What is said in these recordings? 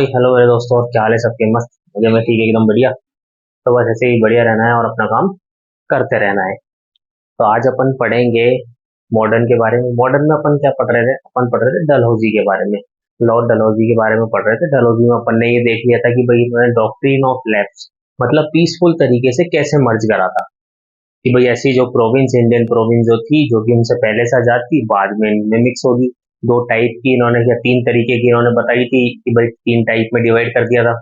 भाई हेलो मेरे दोस्तों, और क्या हाल है सबके? मस्त। मैं ठीक, एकदम बढ़िया। तो बस ऐसे ही बढ़िया रहना है और अपना काम करते रहना है। तो आज अपन पढ़ेंगे मॉडर्न के बारे में। मॉडर्न में अपन क्या पढ़ रहे थे? अपन पढ़ रहे थे डलहौजी के बारे में। लॉर्ड डलहौजी के बारे में पढ़ रहे थे। डलहौजी में अपन ने ये देख लिया था कि भाई इन्होंने डॉक्ट्रिन ऑफ लैप्स मतलब पीसफुल तरीके से कैसे मर्ज करा था। कि भाई ऐसी जो प्रोविंस, इंडियन प्रोविंस जो थी, जो कि उनसे पहले से आजाद थी, बाद में इनमें मिक्स होगी। दो टाइप की इन्होंने, या तीन तरीके की इन्होंने बताई थी कि भाई तीन टाइप में डिवाइड कर दिया था।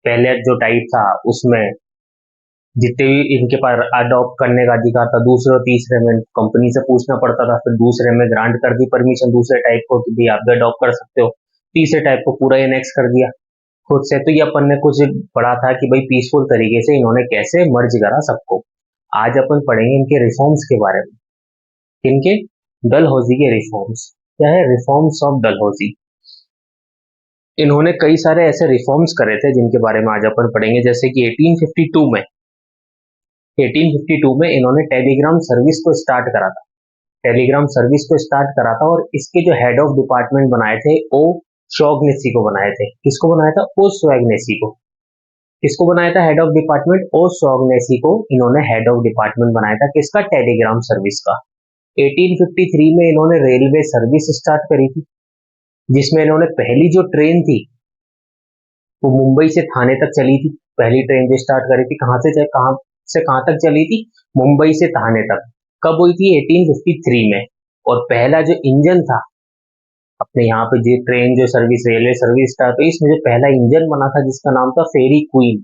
पहले जो टाइप था उसमें जितने भी इनके पास अडॉप्ट करने का अधिकार था, दूसरे और तीसरे में कंपनी से पूछना पड़ता था। फिर दूसरे में ग्रांट कर दी परमिशन दूसरे टाइप को कि भाई आप भी अडॉप्ट कर सकते हो। तीसरे टाइप को पूरा इनेक्स कर दिया खुद से। तो ये अपन ने कुछ पढ़ा था कि भाई पीसफुल तरीके से इन्होंने कैसे मर्ज करा सबको। आज अपन पढ़ेंगे इनके रिफॉर्म्स के बारे में। इनके डलहौजी के रिफॉर्म्स क्या है? Reforms of Dalhousie. इन्होंने कई सारे ऐसे रिफॉर्म्स करे थे जिनके बारे में आज अपन पढ़ेंगे। जैसे कि 1852 में इन्होंने टेलीग्राम सर्विस को स्टार्ट करा था। टेलीग्राम सर्विस को स्टार्ट करा था और इसके जो हेड ऑफ डिपार्टमेंट बनाए थे ओ शॉगनेसी को बनाए थे। किसको बनाया था? ओ स्वैगनेसी को। किसको बनाया था हेड ऑफ डिपार्टमेंट? ओ शॉगनेसी को इन्होंने हेड ऑफ डिपार्टमेंट बनाया था। किसका? टेलीग्राम सर्विस का। 1853 में इन्होंने रेलवे सर्विस स्टार्ट करी थी, जिसमें इन्होंने पहली जो ट्रेन थी वो मुंबई से थाने तक चली थी। पहली ट्रेन जो स्टार्ट करी थी कहाँ तक चली थी? मुंबई से थाने तक। कब हुई थी? 1853 में। और पहला जो इंजन था अपने यहाँ पे, जो ट्रेन जो सर्विस, रेलवे सर्विस स्टार्ट हुई, इसमें जो पहला इंजन बना था जिसका नाम था फेरी क्वीन।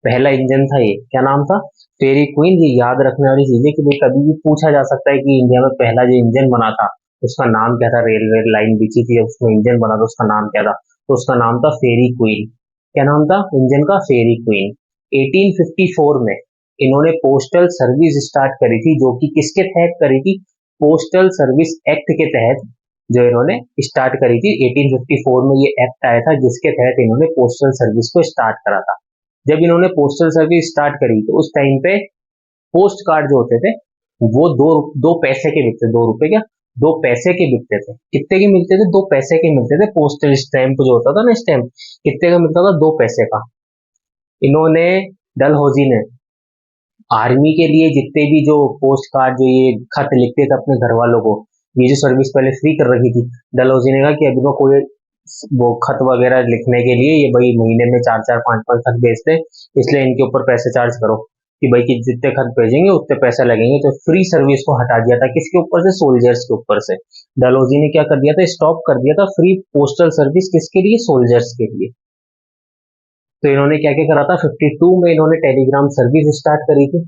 पहला इंजन था ये। क्या नाम था? फेरी क्वीन। ये याद रखने वाली चीज है कि भाई कभी भी पूछा जा सकता है कि इंडिया में पहला जो इंजन बना था उसका नाम क्या था। रेलवे लाइन बिछी थी, उसमें इंजन बना था, उसका नाम क्या था? तो उसका नाम था फेरी क्वीन। क्या नाम था इंजन का? फेरी क्वीन। 1854 में इन्होंने पोस्टल सर्विस स्टार्ट करी थी, जो कि किसके तहत करी थी? पोस्टल सर्विस एक्ट के तहत जो इन्होंने स्टार्ट करी थी। 1854 में ये एक्ट आया था जिसके तहत इन्होंने पोस्टल सर्विस को स्टार्ट करा था। जब इन्होंने पोस्टल सर्विस स्टार्ट करी तो उस टाइम पे पोस्ट कार्ड जो होते थे वो दो दो पैसे के बिकते, 2 रुपए क्या, 2 पैसे के बिकते थे। कितने के मिलते थे? 2 पैसे के मिलते थे। पोस्टल स्टैंप जो होता था ना, स्टैंप कितने का मिलता था? 2 पैसे का। इन्होंने, डलहौजी ने, आर्मी के लिए जितने भी जो पोस्ट कार्ड, जो ये खत लिखते थे अपने घर वालों को, ये जो सर्विस पहले फ्री कर रखी थी, डलहौजी ने कहा कि अभी तो कोई वो खत वगैरह लिखने के लिए ये भाई महीने में 4-4 5-5 खत भेजते हैं, इसलिए इनके ऊपर पैसे चार्ज करो कि भाई कि जितने खत भेजेंगे उतने पैसे लगेंगे। तो फ्री सर्विस को हटा दिया था। किसके ऊपर से? सोल्जर्स के ऊपर से। डलहौजी ने क्या कर दिया था? स्टॉप कर दिया था फ्री पोस्टल सर्विस। किसके लिए? सोल्जर्स के लिए। तो इन्होंने क्या क्या करा था? 52 में इन्होंने टेलीग्राम सर्विस स्टार्ट करी थी,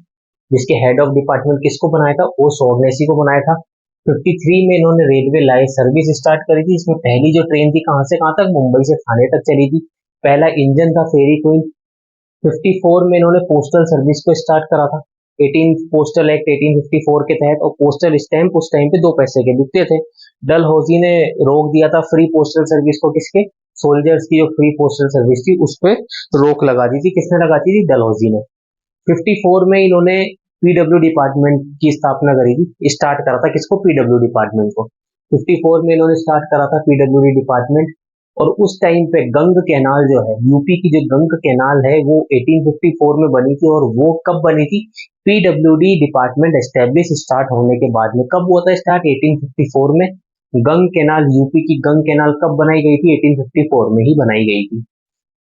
जिसके हेड ऑफ डिपार्टमेंट किसको बनाया था? ओ शोगनेसी को बनाया था। 53 में इन्होंने रेलवे लाइन सर्विस स्टार्ट करी थी, इसमें पहली जो ट्रेन थी कहाँ से कहाँ तक? मुंबई से थाने तक चली थी। पहला इंजन था फेरी क्वीन। 54 में इन्होंने पोस्टल सर्विस को स्टार्ट करा था, 18 पोस्टल एक्ट 1854 के तहत। और पोस्टल स्टैंप उस टाइम पे 2 पैसे के बिकते थे। डलहौजी ने रोक दिया था फ्री पोस्टल सर्विस को। किसके? सोल्जर्स की जो फ्री पोस्टल सर्विस थी उस पर रोक लगा दी थी। किसने लगा दी थी? डलहौजी ने। 54 में इन्होंने पीडब्ल्यू डिपार्टमेंट की स्थापना करी थी, स्टार्ट करा था। किसको? पीडब्ल्यू डिपार्टमेंट को। 54 में इन्होंने स्टार्ट करा था पीडब्ल्यू डिपार्टमेंट। और उस टाइम पे गंग कैनाल जो है, यूपी की जो गंग कैनाल है, वो 1854 में बनी थी। और वो कब बनी थी? पीडब्ल्यूडी डिपार्टमेंट एस्टेब्लिश स्टार्ट होने के बाद में। कब हुआ था स्टार्ट? 1854 में। गंग कैनाल, यूपी की गंग कैनाल कब बनाई गई थी? 1854 में ही बनाई गई थी।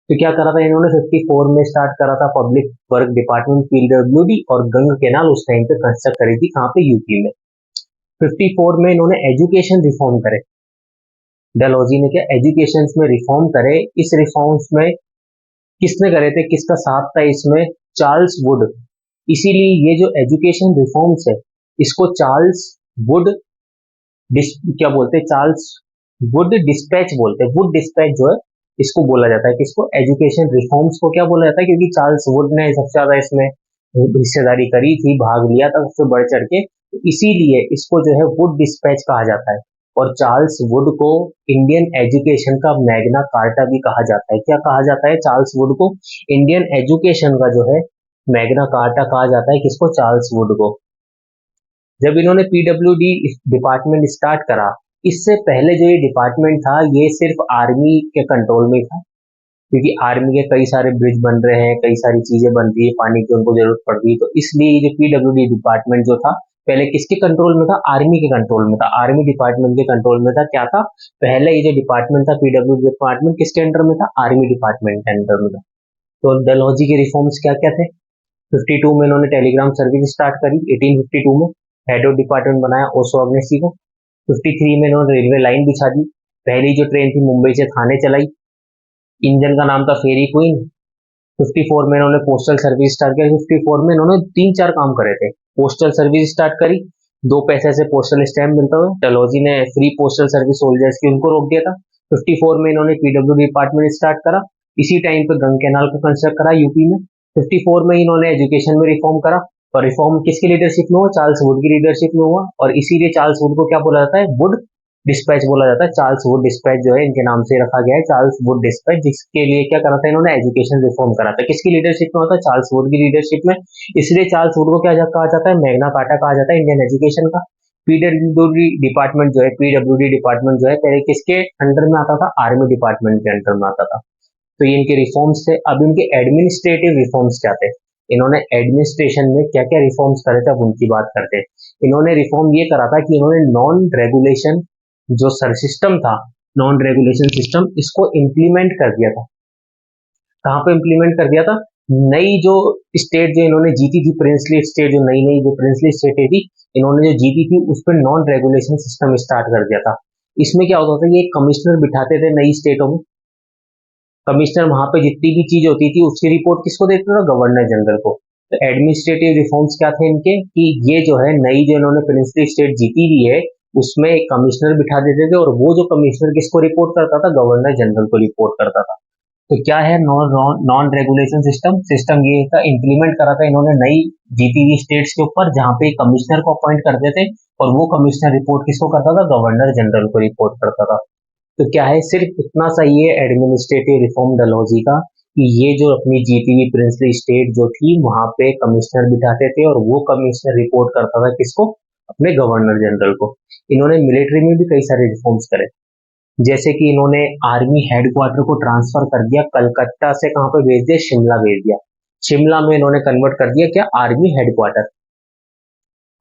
तो क्या करा था इन्होंने? 54 में स्टार्ट करा था पब्लिक वर्क डिपार्टमेंट पीडब्ल्यूडी, और गंग कैनाल उस टाइम पे कंस्ट्रक्ट करी थी। कहाँ पे? यूपी में। 54 में इन्होंने एजुकेशन रिफॉर्म करे। डलहौजी ने क्या एजुकेशन में रिफॉर्म करे? इस रिफॉर्म्स में किसने करे थे? किसका साथ था इसमें? Charles Wood. इसीलिए ये जो एजुकेशन रिफॉर्म्स है, इसको चार्ल्स वुड क्या बोलते हैं? चार्ल्स वुड डिस्पैच बोलते हैं। वुड डिस्पैच जो है इसको बोला जाता है। किसको? एजुकेशन रिफॉर्म्स को क्या बोला जाता है? क्योंकि चार्ल्स वुड ने सबसे ज्यादा इसमें हिस्सेदारी करी थी, भाग लिया था सबसे बढ़ चढ़ के, तो इसीलिए इसको जो है वुड डिस्पैच कहा जाता है। और चार्ल्स वुड को इंडियन एजुकेशन का मैग्ना कार्टा भी कहा जाता है। क्या कहा जाता है? चार्ल्स वुड को इंडियन एजुकेशन का जो है मैग्ना कार्टा कहा जाता है। किसको? चार्ल्स वुड को। जब इन्होंने पीडब्ल्यूडी डिपार्टमेंट स्टार्ट करा, इससे पहले जो ये डिपार्टमेंट था ये सिर्फ आर्मी के कंट्रोल में था। क्योंकि आर्मी के कई सारे ब्रिज बन रहे हैं, कई सारी चीजें बन रही है, पानी की उनको जरूरत पड़ रही है, तो इसलिए ये जो पीडब्ल्यूडी डिपार्टमेंट जो था पहले किसके कंट्रोल में था, आर्मी के कंट्रोल में था, आर्मी डिपार्टमेंट के कंट्रोल में था। क्या था पहले ये जो डिपार्टमेंट था पीडब्ल्यूडी डिपार्टमेंट किसके अंडर में था, आर्मी डिपार्टमेंट के अंडर में था। तो डलहौजी के रिफॉर्म्स क्या क्या थे, 52 में इन्होंने टेलीग्राम सर्विस स्टार्ट करी, 1852 में हेड ऑफ डिपार्टमेंट बनाया ओशो अग्नेसी को। 53 में इन्होंने रेलवे लाइन बिछा दी, पहली जो ट्रेन थी मुंबई से थाने चलाई, इंजन का नाम था फेरी क्वीन। 54 में इन्होंने पोस्टल सर्विस स्टार्ट करी, 54 में इन्होंने 3-4 काम करे थे। पोस्टल सर्विस स्टार्ट करी, 2 पैसे से पोस्टल स्टैम्प मिलता हुआ, डलहौजी ने फ्री पोस्टल सर्विस सोल्जर्स की उनको रोक दिया था। 54 में इन्होंने पीडब्ल्यू डिपार्टमेंट स्टार्ट करा, इसी टाइम पे गंग कैनाल को कंस्ट्रक्ट करा यूपी में। 54 में इन्होंने एजुकेशन में रिफॉर्म करा, और रिफॉर्म किसकी लीडरशिप में हुआ, चार्ल्स वुड की लीडरशिप में हुआ, और इसीलिए चार्ल्स वुड को क्या बोला जाता है, वुड डिस्पैच बोला जाता है। चार्ल्स वुड डिस्पैच जो है इनके नाम से रखा गया है, चार्ल्स वुड डिस्पैच, जिसके लिए क्या करा था इन्होंने, एजुकेशन रिफॉर्म करा था। किसकी लीडरशिप में होता है, चार्ल्स वुड की लीडरशिप में। इसलिए चार्ल्स वुड को क्या कहा जाता है, मैग्ना कार्टा कहा जाता है इंडियन एजुकेशन का। पीडब्ल्यूडी डिपार्टमेंट जो है, पीडब्ल्यूडी डिपार्टमेंट जो है पहले किसके अंडर में आता था, आर्मी डिपार्टमेंट के अंडर में आता था। तो ये इनके रिफॉर्म्स थे। अब इनके एडमिनिस्ट्रेटिव रिफॉर्म्स क्या थे, इन्होंने एडमिनिस्ट्रेशन में क्या क्या रिफॉर्म्स करे थे, अब उनकी बात करते हैं। इन्होंने रिफॉर्म ये करा था कि इन्होंने नॉन रेगुलेशन जो सर सिस्टम था, नॉन रेगुलेशन सिस्टम, इसको इम्प्लीमेंट कर दिया था। कहाँ पे इम्प्लीमेंट कर दिया था, नई जो स्टेट जो इन्होंने जीती थी, प्रिंसली स्टेट, जो नई नई जो प्रिंसली स्टेट थी इन्होंने जो जीती थी, उस पर नॉन रेगुलेशन सिस्टम स्टार्ट कर दिया था। इसमें क्या होता था, ये कमिश्नर बिठाते थे नई स्टेटों में, कमिश्नर वहां पे जितनी भी चीज होती थी उसकी रिपोर्ट किसको देता था, गवर्नर जनरल को। तो एडमिनिस्ट्रेटिव रिफॉर्म्स क्या थे इनके, कि ये जो है नई जो इन्होंने प्रिंसली स्टेट जीती हुई है उसमें एक कमिश्नर बिठा देते थे, और वो जो कमिश्नर किसको रिपोर्ट करता था, गवर्नर जनरल को रिपोर्ट करता था। तो क्या है नॉन रेगुलेशन सिस्टम, सिस्टम ये था, इंप्लीमेंट करा था इन्होंने नई जीती हुई स्टेट्स के ऊपर, जहां पे कमिश्नर को अपॉइंट करते थे, और वो कमिश्नर रिपोर्ट किसको करता था, गवर्नर जनरल को रिपोर्ट करता था। तो क्या है, सिर्फ इतना सा ये एडमिनिस्ट्रेटिव रिफॉर्म डलहौजी का, कि ये जो अपनी जीती हुई प्रिंसली स्टेट जो थी वहां पे कमिश्नर बिठाते थे, और वो कमिश्नर रिपोर्ट करता था किसको, अपने गवर्नर जनरल को। इन्होंने मिलिट्री में भी कई सारे रिफॉर्म्स करे, जैसे कि इन्होंने आर्मी हेडक्वार्टर को ट्रांसफर कर दिया, कलकत्ता से कहां पे भेज दिया, शिमला भेज दिया। शिमला में इन्होंने कन्वर्ट कर दिया क्या, आर्मी हेडक्वार्टर।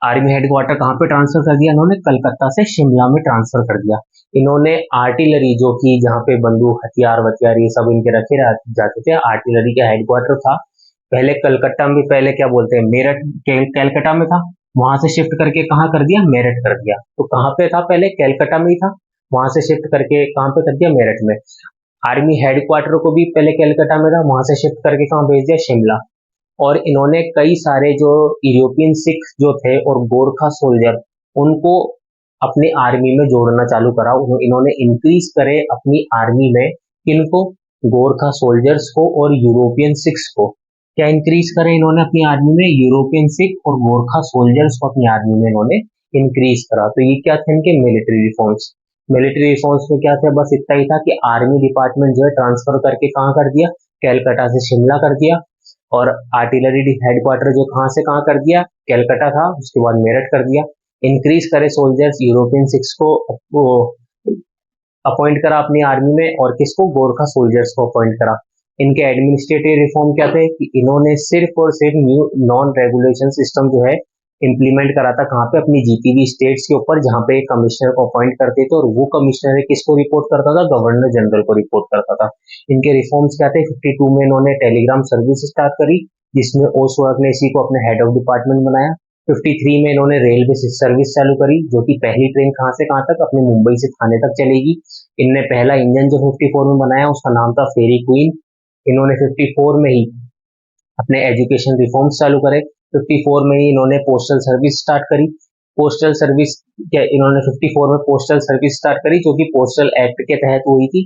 आर्मी हेडक्वार्टर कहां पे ट्रांसफर कर दिया इन्होंने, कलकत्ता से शिमला में ट्रांसफर कर दिया। इन्होंने आर्टिलरी जो कि जहां पे बंदूक हथियार वथियार ये सब इनके रखे जाते थे, आर्टिलरी का हेडक्वार्टर था पहले कलकत्ता में, पहले क्या बोलते हैं मेरठ, कैलकाटा में था, वहां से शिफ्ट करके कहाँ कर दिया, मेरठ कर दिया। तो कहाँ पे था, पहले कैलकाटा में ही था, वहां से शिफ्ट करके कहाँ पे कर दिया, मेरठ में। आर्मी हेडक्वार्टर को भी पहले कैलकाटा में था, वहां से शिफ्ट करके कहाँ भेज दिया, शिमला। और इन्होंने कई सारे जो यूरोपियन सिख जो थे और गोरखा सोल्जर, उनको अपनी आर्मी में जोड़ना चालू करा। इन्होंने इंक्रीज करे अपनी आर्मी में किनको, गोरखा सोल्जर्स को और यूरोपियन सिख्स को। क्या इंक्रीज करे इन्होंने अपनी आर्मी में, यूरोपियन सिख और गोरखा सोल्जर्स को अपनी आर्मी में इन्होंने इंक्रीज करा। तो ये क्या थे इनके मिलिट्री रिफॉर्म्स। मिलिट्री रिफॉर्म्स में क्या थे, बस इतना ही था कि आर्मी डिपार्टमेंट जो है ट्रांसफर करके कहाँ कर दिया, कैलकाटा से शिमला कर दिया, और आर्टिलरी हेडक्वार्टर जो कहां से कहां कर दिया, कैलकाटा था, उसके बाद मेरठ कर दिया। इंक्रीज करे सोल्जर्स, यूरोपियन सिक्स को अपॉइंट करा अपनी आर्मी में, और किसको, गोरखा सोल्जर्स को अपॉइंट करा। इनके एडमिनिस्ट्रेटिव रिफॉर्म क्या थे, कि इन्होंने सिर्फ और सिर्फ न्यू नॉन रेगुलेशन सिस्टम जो है इंप्लीमेंट करा था, कहाँ पे, अपनी जीती हुई स्टेट्स के ऊपर, जहां पे कमिश्नर को अपॉइंट करते थे, और वो कमिश्नर किसको रिपोर्ट करता था, गवर्नर जनरल को रिपोर्ट करता था। इनके रिफॉर्म्स क्या थे, 52 में इन्होंने टेलीग्राम सर्विस स्टार्ट करी, जिसमें ओशो अग्नेसी को अपने हेड ऑफ डिपार्टमेंट बनाया। 53 में इन्होंने रेलवे सर्विस चालू करी, जो कि पहली ट्रेन कहाँ से कहाँ तक, अपने मुंबई से थाने तक चलेगी। इनने पहला इंजन जो 54 में बनाया उसका नाम था फेरी क्वीन। इन्होंने 54 में ही अपने एजुकेशन रिफॉर्म्स चालू करे। 54 में ही इन्होंने पोस्टल सर्विस स्टार्ट करी। पोस्टल सर्विस क्या, इन्होंने 54 में पोस्टल सर्विस स्टार्ट करी, जो कि पोस्टल एक्ट के तहत हुई थी,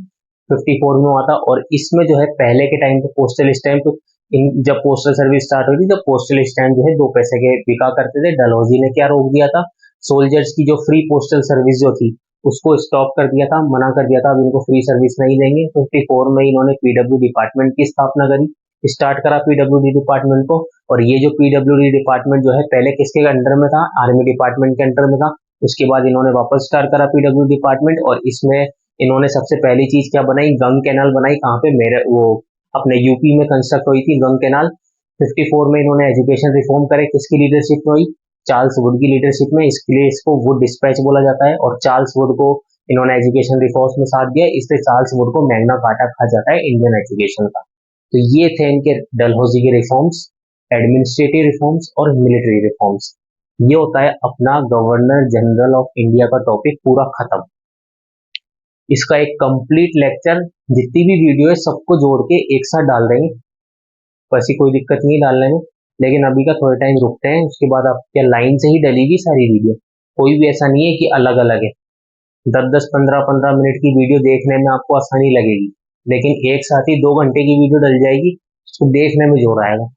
54 में हुआ था। और इसमें जो है पहले के टाइम पे पोस्टल स्टैंप, जब पोस्टल सर्विस स्टार्ट हुई थी तो पोस्टल स्टैंप जो है 2 पैसे के बिका करते थे। डलहौजी ने क्या रोक दिया था, सोल्जर्स की जो फ्री पोस्टल सर्विस जो थी उसको स्टॉप कर दिया था, मना कर दिया था, अब इनको फ्री सर्विस नहीं देंगे। 54 में इन्होंने पीडब्ल्यू डिपार्टमेंट की स्थापना करी, स्टार्ट करा पीडब्ल्यूडी डिपार्टमेंट को। और ये जो पीडब्ल्यूडी डिपार्टमेंट जो है पहले किसके अंडर में था, आर्मी डिपार्टमेंट के अंडर में था। उसके बाद इन्होंने वापस स्टार्ट करा पीडब्ल्यू डिपार्टमेंट, और इसमें इन्होंने सबसे पहली चीज क्या बनाई, गंग कैनाल बनाई। कहाँ पे, मेरे वो अपने यूपी में कंस्ट्रक्ट हुई थी गंग कैनाल। 54 में इन्होंने एजुकेशन रिफॉर्म करे, किसकी लीडरशिप में हुई, चार्ल्स वुड की लीडरशिप में। इसके लिए इसको वुड डिस्पैच बोला जाता है, और चार्ल्स वुड को इन्होंने एजुकेशन रिफॉर्म्स में साथ दिया, इसलिए चार्ल्स वुड को मैग्ना कार्टा कहा जाता है इंडियन एजुकेशन का। तो ये थे इनके डलहौजी के रिफॉर्म्स, एडमिनिस्ट्रेटिव रिफॉर्म्स और मिलिट्री रिफॉर्म्स। ये होता है अपना गवर्नर जनरल ऑफ इंडिया का टॉपिक पूरा खत्म। इसका एक कंप्लीट लेक्चर, जितनी भी वीडियो है सबको जोड़ के एक साथ डाल देंगे, वैसी कोई दिक्कत नहीं डालने में। लेकिन अभी का थोड़ा टाइम रुकते हैं, उसके बाद आपके लाइन से ही डलेगी सारी वीडियो। कोई भी ऐसा नहीं है कि अलग अलग है। 10-10, 15-15 मिनट की वीडियो देखने में आपको आसानी लगेगी, लेकिन एक साथ ही 2 घंटे की वीडियो डल जाएगी, उसको देखने में जोर आएगा।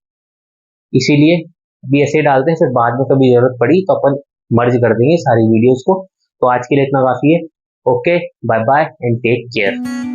इसीलिए अभी ऐसे डालते हैं, फिर बाद में कभी जरूरत पड़ी तो अपन मर्ज कर देंगे सारी वीडियोस को। तो आज के लिए इतना काफी है। Okay, bye bye and take care.